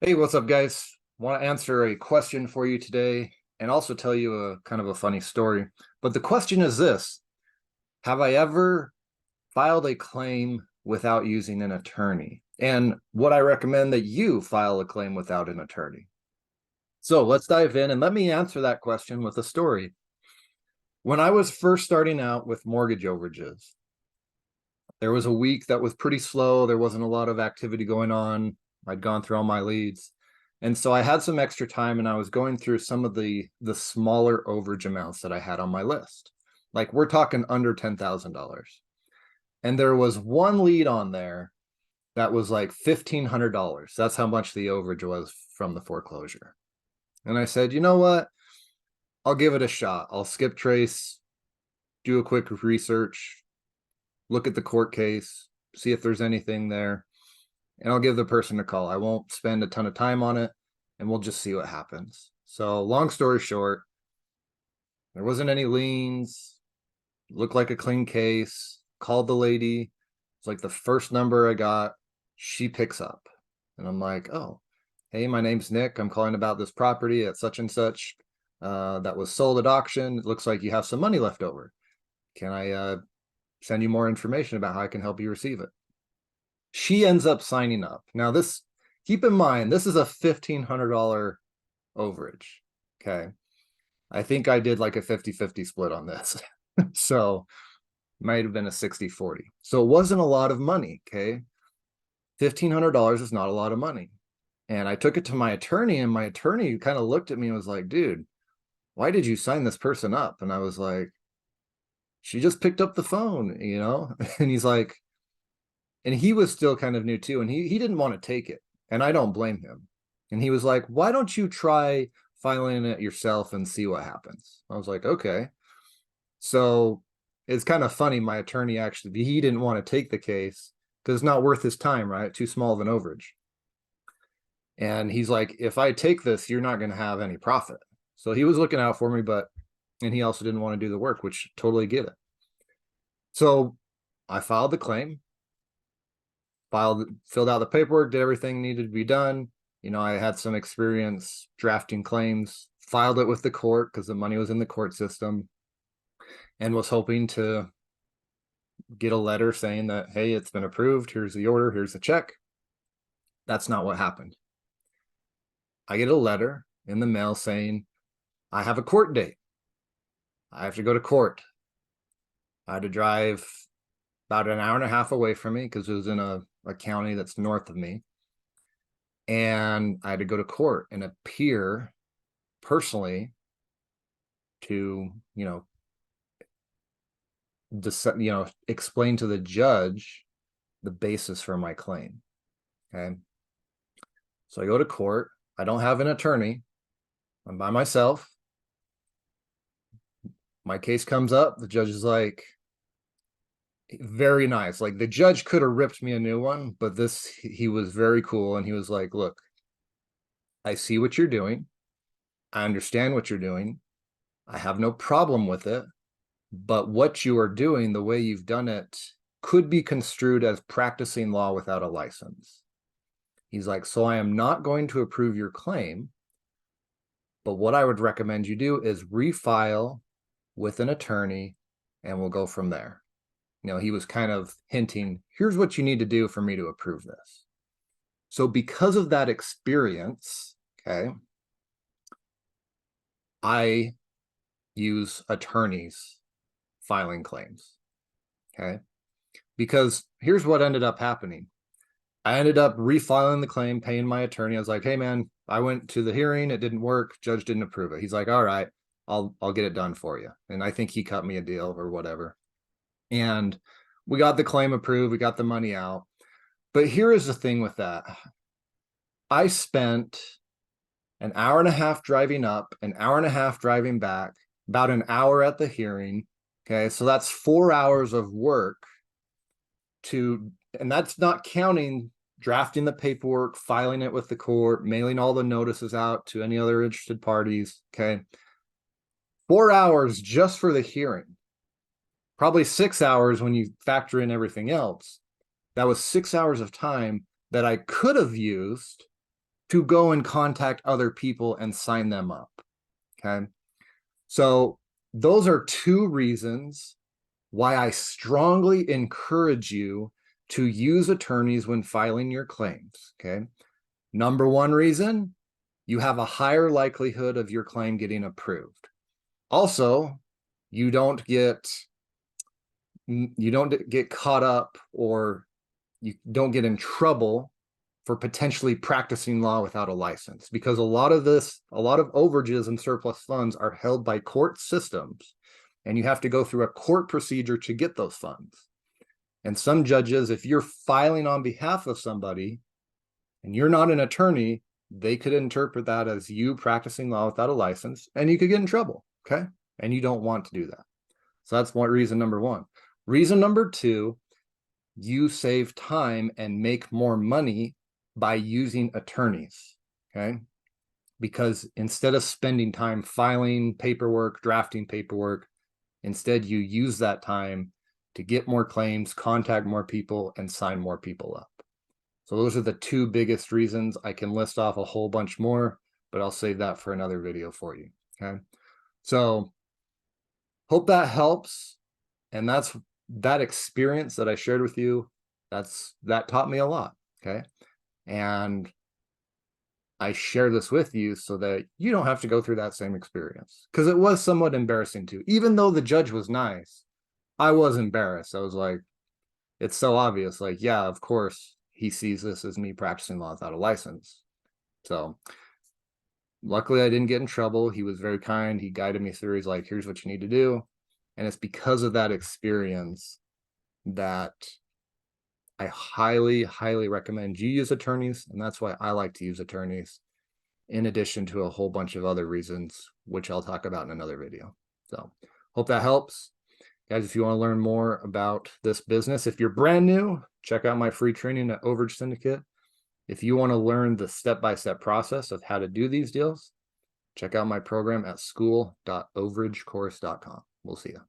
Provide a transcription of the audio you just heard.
Hey, what's up, guys? Want to answer a question for you today and also tell you a kind of a funny story. But the question is this: have I ever filed a claim without using an attorney? And would I recommend that you file a claim without an attorney? So let's dive in and let me answer that question with a story. When I was first starting out with mortgage overages, there was a week that was pretty slow. There wasn't a lot of activity going on. I'd gone through all my leads. And so I had some extra time and I was going through some of the smaller overage amounts that I had on my list. Like we're talking under $10,000. And there was one lead on there that was like $1,500. That's how much the overage was from the foreclosure. And I said, you know what? I'll give it a shot. I'll skip trace, do a quick research, look at the court case, see if there's anything there, and I'll give the person a call. I won't spend a ton of time on it, and we'll just see what happens. So long story short, there wasn't any liens, looked like a clean case, called the lady. It's like the first number I got, she picks up. And I'm like, oh, hey, my name's Nick. I'm calling about this property at such and such that was sold at auction. It looks like you have some money left over. Can I send you more information about how I can help you receive it? She ends up signing up. Now, this, keep in mind, this is a $1,500 overage. Okay. I think I did like a 50-50 split on this. So might have been a 60-40. So it wasn't a lot of money. Okay. $1,500 is not a lot of money. And I took it to my attorney, and my attorney kind of looked at me and was like, dude, why did you sign this person up? And I was like, she just picked up the phone, you know? And he's like, and he was still kind of new too, and he didn't want to take it, and I don't blame him. And he was like, why don't you try filing it yourself and see what happens? I was like, okay. So it's kind of funny, my attorney actually, he didn't want to take the case because it's not worth his time, right? Too small of an overage. And he's like, if I take this, you're not going to have any profit. So he was looking out for me, but and he also didn't want to do the work, which totally get it. So I filed the claim, filled out the paperwork, did everything needed to be done. You know, I had some experience drafting claims, filed it with the court because the money was in the court system, and was hoping to get a letter saying that, hey, it's been approved. Here's the order. Here's the check. That's not what happened. I get a letter in the mail saying, I have a court date. I have to go to court. I had to drive about an hour and a half away from me because it was in a county that's north of me. And I had to go to court and appear personally to, explain to the judge the basis for my claim. Okay. So I go to court. I don't have an attorney. I'm by myself. My case comes up. The judge is like, very nice. Like the judge could have ripped me a new one, but he was very cool. And he was like, look, I see what you're doing. I understand what you're doing. I have no problem with it. But what you are doing, the way you've done it, could be construed as practicing law without a license. He's like, so I am not going to approve your claim, but what I would recommend you do is refile with an attorney and we'll go from there. You know, he was kind of hinting, here's what you need to do for me to approve this. So because of that experience, okay, I use attorneys filing claims, okay? Because here's what ended up happening. I ended up refiling the claim, paying my attorney. I was like, hey man, I went to the hearing, it didn't work, judge didn't approve it. He's like, all right, I'll get it done for you. And I think he cut me a deal or whatever. And we got the claim approved, we got the money out. But here is the thing with that. I spent an hour and a half driving up, an hour and a half driving back, about an hour at the hearing. Okay, so that's 4 hours of work and that's not counting drafting the paperwork, filing it with the court, mailing all the notices out to any other interested parties. Okay, 4 hours just for the hearing, probably 6 hours when you factor in everything else. That was 6 hours of time that I could have used to go and contact other people and sign them up. Okay. So those are two reasons why I strongly encourage you to use attorneys when filing your claims. Okay. Number one reason, you have a higher likelihood of your claim getting approved. Also, you don't get caught up, or you don't get in trouble for potentially practicing law without a license, because a lot of overages and surplus funds are held by court systems, and you have to go through a court procedure to get those funds. And some judges, if you're filing on behalf of somebody and you're not an attorney, they could interpret that as you practicing law without a license, and you could get in trouble. Okay. And you don't want to do that. So that's reason number one. Reason number two, you save time and make more money by using attorneys. Okay. Because instead of spending time filing paperwork, drafting paperwork, instead you use that time to get more claims, contact more people, and sign more people up. So those are the two biggest reasons. I can list off a whole bunch more, but I'll save that for another video for you. Okay. So hope that helps. And that experience that I shared with you, that taught me a lot. Okay. And I share this with you so that you don't have to go through that same experience, because it was somewhat embarrassing too. Even though the judge was nice, I was embarrassed. I was like, it's so obvious. Like, yeah, of course he sees this as me practicing law without a license. So luckily I didn't get in trouble. He was very kind. He guided me through. He's like, here's what you need to do. And it's because of that experience that I highly, highly recommend you use attorneys. And that's why I like to use attorneys, in addition to a whole bunch of other reasons, which I'll talk about in another video. So hope that helps. Guys, if you want to learn more about this business, if you're brand new, check out my free training at Overage Syndicate. If you want to learn the step-by-step process of how to do these deals, check out my program at school.overagecourse.com. We'll see you.